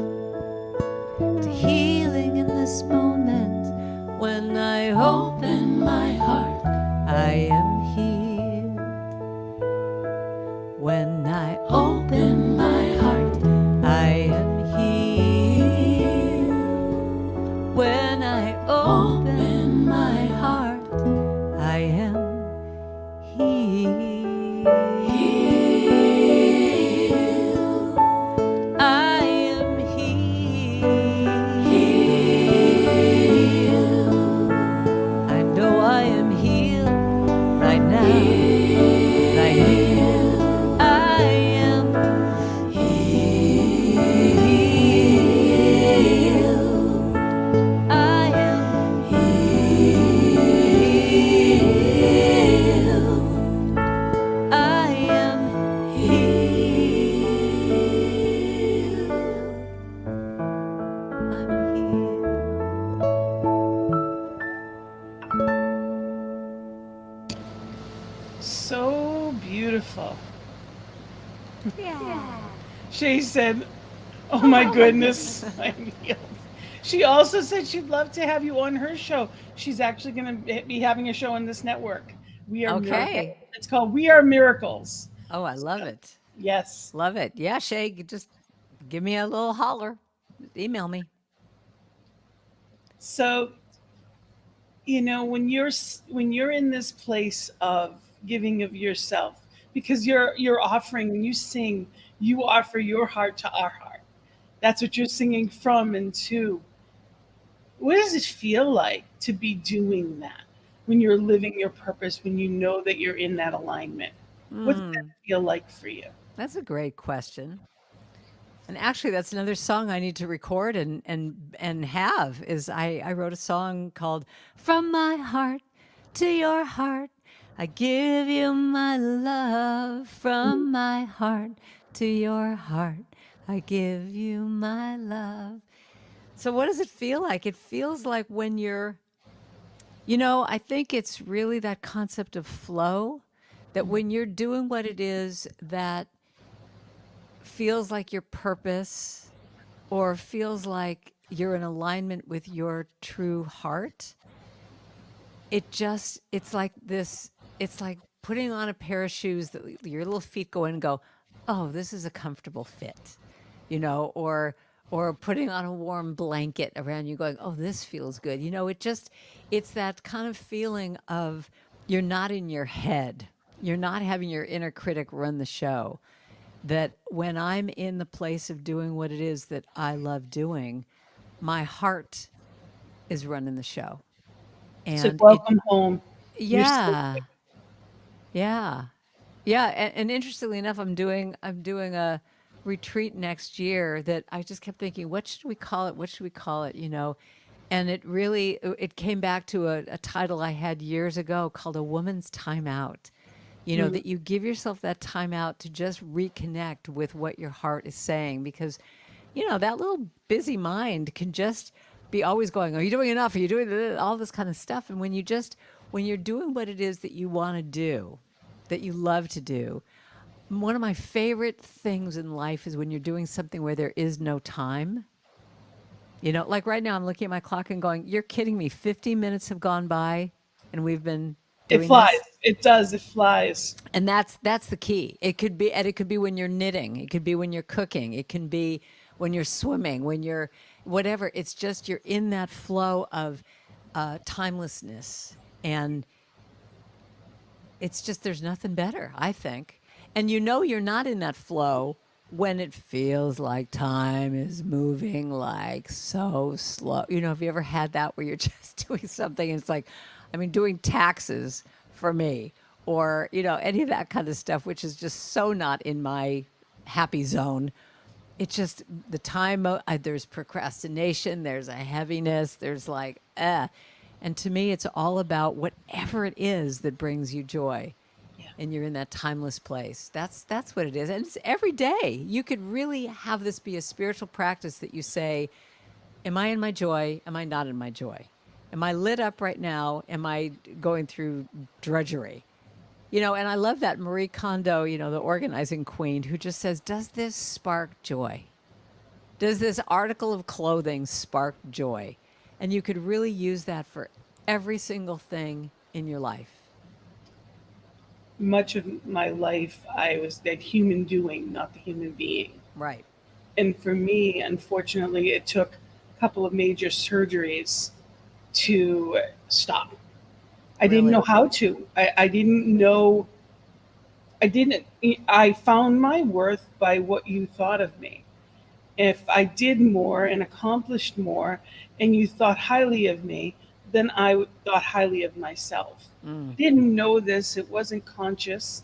to healing in this moment. When I open my heart, I am healed. When I open my heart, I am healed. When I open my heart, I am healed. I am healed. I know I am healed right now. Right here. I am healed. I am healed. I am healed. I'm healed. So beautiful. Yeah. Shay said, "Oh my goodness, I'm healed." She also said she'd love to have you on her show. She's actually going to be having a show on this network. We are Miracles. Okay. It's called We Are Miracles. Oh, I love it. Yes. Love it. Yeah, Shay, just give me a little holler. Email me. So, when you're in this place of giving of yourself, because you're offering, when you sing, you offer your heart to our heart. That's what you're singing from and to. What does it feel like to be doing that when you're living your purpose, when you know that you're in that alignment? What does that feel like for you? That's a great question. And actually, that's another song I need to record and have. Is I wrote a song called "From My Heart to Your Heart, I Give You My Love. From my heart to your heart, I give you my love." So, what does it feel like? It feels like when I think it's really that concept of flow, that when you're doing what it is that feels like your purpose or feels like you're in alignment with your true heart, it's like this, it's like putting on a pair of shoes that your little feet go in and go, oh, this is a comfortable fit, or putting on a warm blanket around you going, oh, this feels good. It's that kind of feeling of you're not in your head. You're not having your inner critic run the show. That when I'm in the place of doing what it is that I love doing, my heart is running the show. So And welcome home. You're so yeah, yeah, yeah. And interestingly enough, I'm doing a retreat next year that I just kept thinking, what should we call it? What should we call it? And it came back to a title I had years ago called A Woman's Time Out. That you give yourself that time out to just reconnect with what your heart is saying, because that little busy mind can just be always going, are you doing enough? Are you doing all this kind of stuff? And when you're doing what it is that you want to do, that you love to do, One of my favorite things in life is when you're doing something where there is no time. You know, like right now, I'm looking at my clock and going, "You're kidding me! 50 minutes have gone by, and we've been It doing flies. this." It does. It flies. And that's the key. It could be when you're knitting, it could be when you're cooking, it can be when you're swimming, when you're whatever. It's just you're in that flow of timelessness, and it's just there's nothing better, I think. And you know you're not in that flow when it feels like time is moving like so slow. You know, have you ever had that where you're just doing something and it's like, I mean, doing taxes for me or, you know, any of that kind of stuff, which is just so not in my happy zone. It's just the time, there's procrastination, there's a heaviness, there's like, eh. And to me, it's all about whatever it is that brings you joy Yeah. and you're in that timeless place. That's what it is. And it's every day. You could really have this be a spiritual practice that you say, am I in my joy? Am I not in my joy? Am I lit up right now? Am I going through drudgery? You know, and I love that Marie Kondo, you know, the organizing queen, who just says, does this spark joy? Does this article of clothing spark joy? And you could really use that for every single thing in your life. Much of my life, I was that human doing, not the human being. Right. And for me, unfortunately, it took a couple of major surgeries to stop. I didn't Really? know how to. I didn't know. I didn't. I found my worth by what you thought of me. If I did more and accomplished more, and you thought highly of me, then I thought highly of myself. I Mm. didn't know this. It wasn't conscious,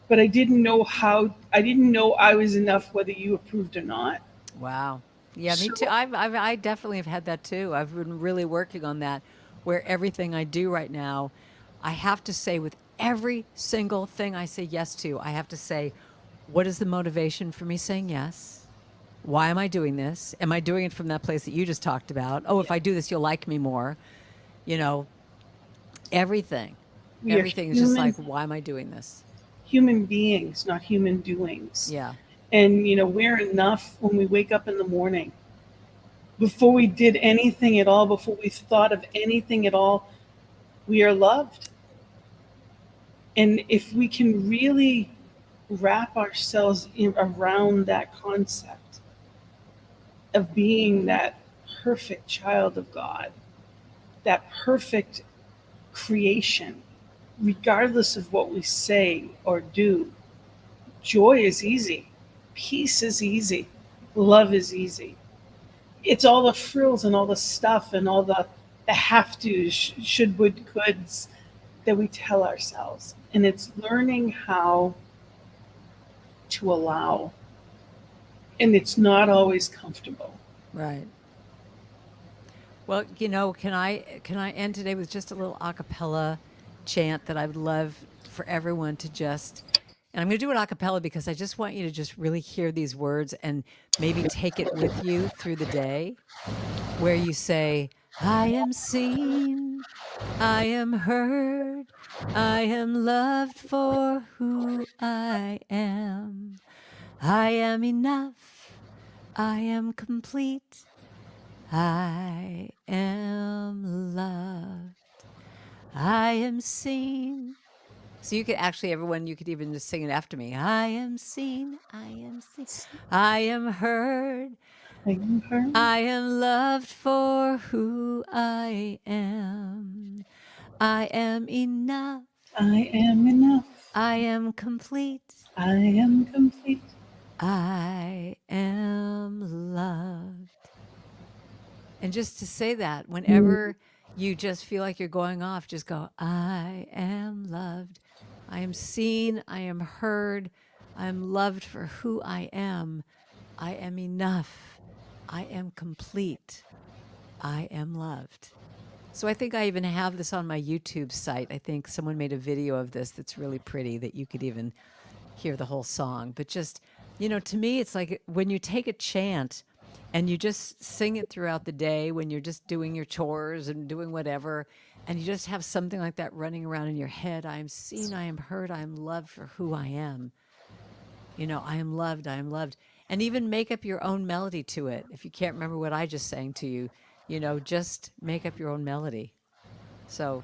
but I didn't know how. I didn't know I was enough, whether you approved or not. Wow. Yeah, me too. So I definitely have had that too. I've been really working on that where everything I do right now, I have to say with every single thing I say yes to, I have to say, what is the motivation for me saying yes? Why am I doing this? Am I doing it from that place that you just talked about? Oh, if yeah, I do this, you'll like me more. You know, everything. we are Everything is just like, human why am I doing this? human beings, not human doings. Yeah. And we're enough when we wake up in the morning. Before we did anything at all, before we thought of anything at all, we are loved. And if we can really wrap ourselves around that concept of being that perfect child of God, that perfect creation, regardless of what we say or do, joy is easy, peace is easy, love is easy. It's all the frills and all the stuff and all the have to, should, would, coulds that we tell ourselves. And it's learning how to allow. And it's not always comfortable. Right. Well, you know, can I end today with just a little a cappella chant that I would love for everyone to just and I'm going to do it a cappella because I just want you to just really hear these words and maybe take it with you through the day where you say, I am seen, I am heard, I am loved for who I am. I am enough, I am complete. I am loved. I am seen. So you could actually, everyone, you could even just sing it after me. I am seen. I am seen. I am heard. I am her. I am loved for who I am. I am enough. I am enough. I am complete. I am complete. I am loved. And just to say that whenever you just feel like you're going off, just go, I am loved. I am seen. I am heard. I am loved for who I am. I am enough. I am complete. I am loved. So I think I even have this on my YouTube site. I think someone made a video of this that's really pretty that you could even hear the whole song. But just, you know, to me, it's like when you take a chant and you just sing it throughout the day when you're just doing your chores and doing whatever, and you just have something like that running around in your head. I am seen, I am heard, I am loved for who I am. I am loved, I am loved. And even make up your own melody to it. If you can't remember what I just sang to you, just make up your own melody. So,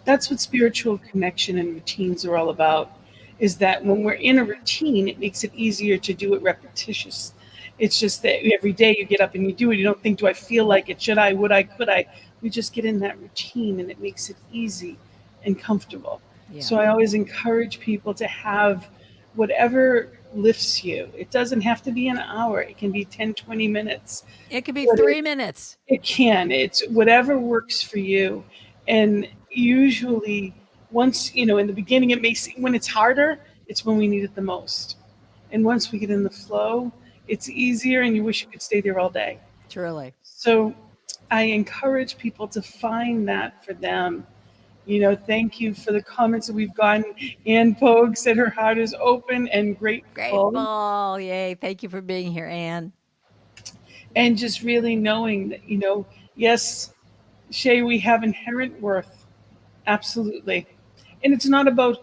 That's what spiritual connection and routines are all about, is that when we're in a routine, it makes it easier to do it repetitious. It's just that every day you get up and you do it. You don't think, do I feel like it? Should I? Would I? Could I? We just get in that routine and it makes it easy and comfortable. yeah. So I always encourage people to have whatever lifts you. It doesn't have to be an hour, it can be 10, 20 minutes. It could be But 3 minutes. it can. It's whatever works for you. And usually, once, in the beginning, it makes, when it's harder, it's when we need it the most. And once we get in the flow, it's easier and you wish you could stay there all day. Truly. So I encourage people to find that for them. Thank you for the comments that we've gotten. Ann Pogue said her heart is open and grateful. Grateful. Yay. Thank you for being here, Anne. And just really knowing that, yes, Shay, we have inherent worth. Absolutely. And it's not about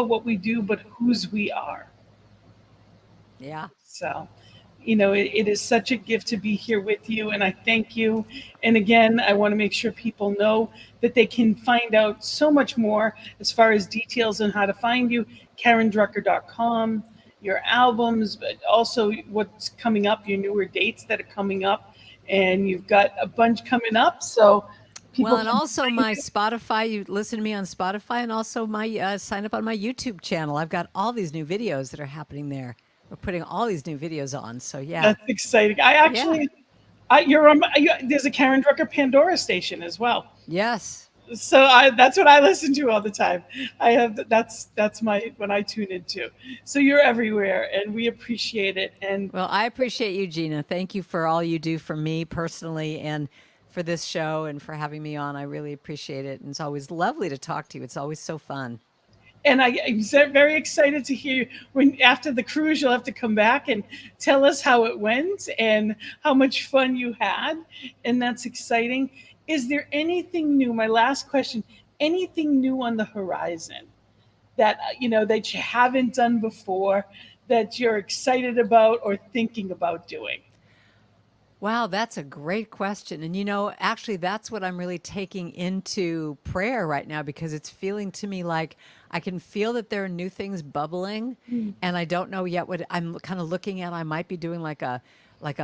what we do, but whose we are. Yeah. So, it is such a gift to be here with you, and I thank you. And again, I want to make sure people know that they can find out so much more as far as details on how to find you, KarenDrucker.com, your albums, but also what's coming up, your newer dates that are coming up, and you've got a bunch coming up. So, people Well, and also my Spotify, you listen to me on Spotify, and also my sign up on my YouTube channel. I've got all these new videos that are happening there. We're putting all these new videos on. So yeah. That's exciting. I actually, there's a Karen Drucker Pandora station as well. Yes. So that's what I listen to all the time. That's my, when I tune into. So you're everywhere, and we appreciate it. And Well, I appreciate you, Gina. Thank you for all you do for me personally and for this show and for having me on. I really appreciate it. And it's always lovely to talk to you. It's always so fun. I'm very excited to hear when, after the cruise, you'll have to come back and tell us how it went and how much fun you had. And that's exciting. Is there anything new? My last question, anything new on the horizon that, that you haven't done before, that you're excited about or thinking about doing? Wow, that's a great question. And actually, that's what I'm really taking into prayer right now, because it's feeling to me like I can feel that there are new things bubbling, and I don't know yet what I'm kind of looking at. I might be doing like a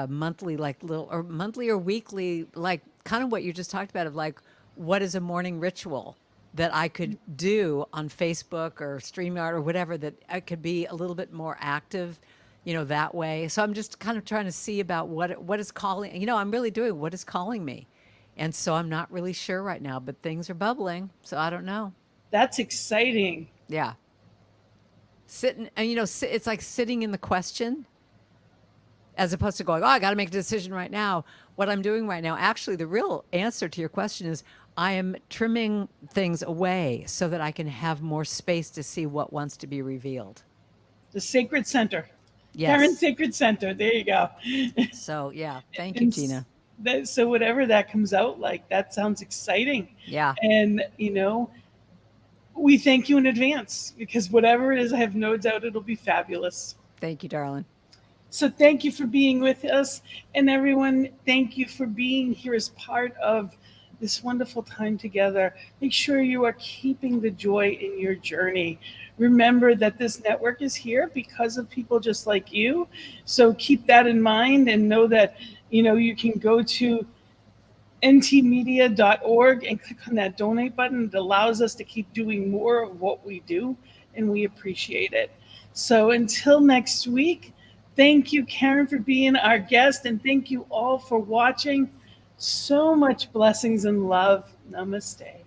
monthly, like little, or monthly or weekly, like kind of what you just talked about, of like, what is a morning ritual that I could do on Facebook or StreamYard or whatever, that I could be a little bit more active, that way. So I'm just kind of trying to see about what is calling, I'm really doing what is calling me. And so I'm not really sure right now, but things are bubbling. So I don't know. That's exciting. Yeah. Sitting, and it's like sitting in the question as opposed to going, oh, I got to make a decision right now. What I'm doing right now, actually, the real answer to your question is I am trimming things away so that I can have more space to see what wants to be revealed. The Sacred Center. Yes. Karen Sacred Center. There you go. So, yeah. Thank you, Gina. So whatever that comes out like, that sounds exciting. Yeah. And, we thank you in advance, because whatever it is, I have no doubt it'll be fabulous. Thank you, darling. So thank you for being with us. And everyone, thank you for being here as part of this wonderful time together. Make sure you are keeping the joy in your journey. Remember that this network is here because of people just like you. So keep that in mind, and know that, you can go to ntmedia.org and click on that donate button. It allows us to keep doing more of what we do, and we appreciate it. So until next week, thank you, Karen, for being our guest, and thank you all for watching. So much blessings and love. Namaste.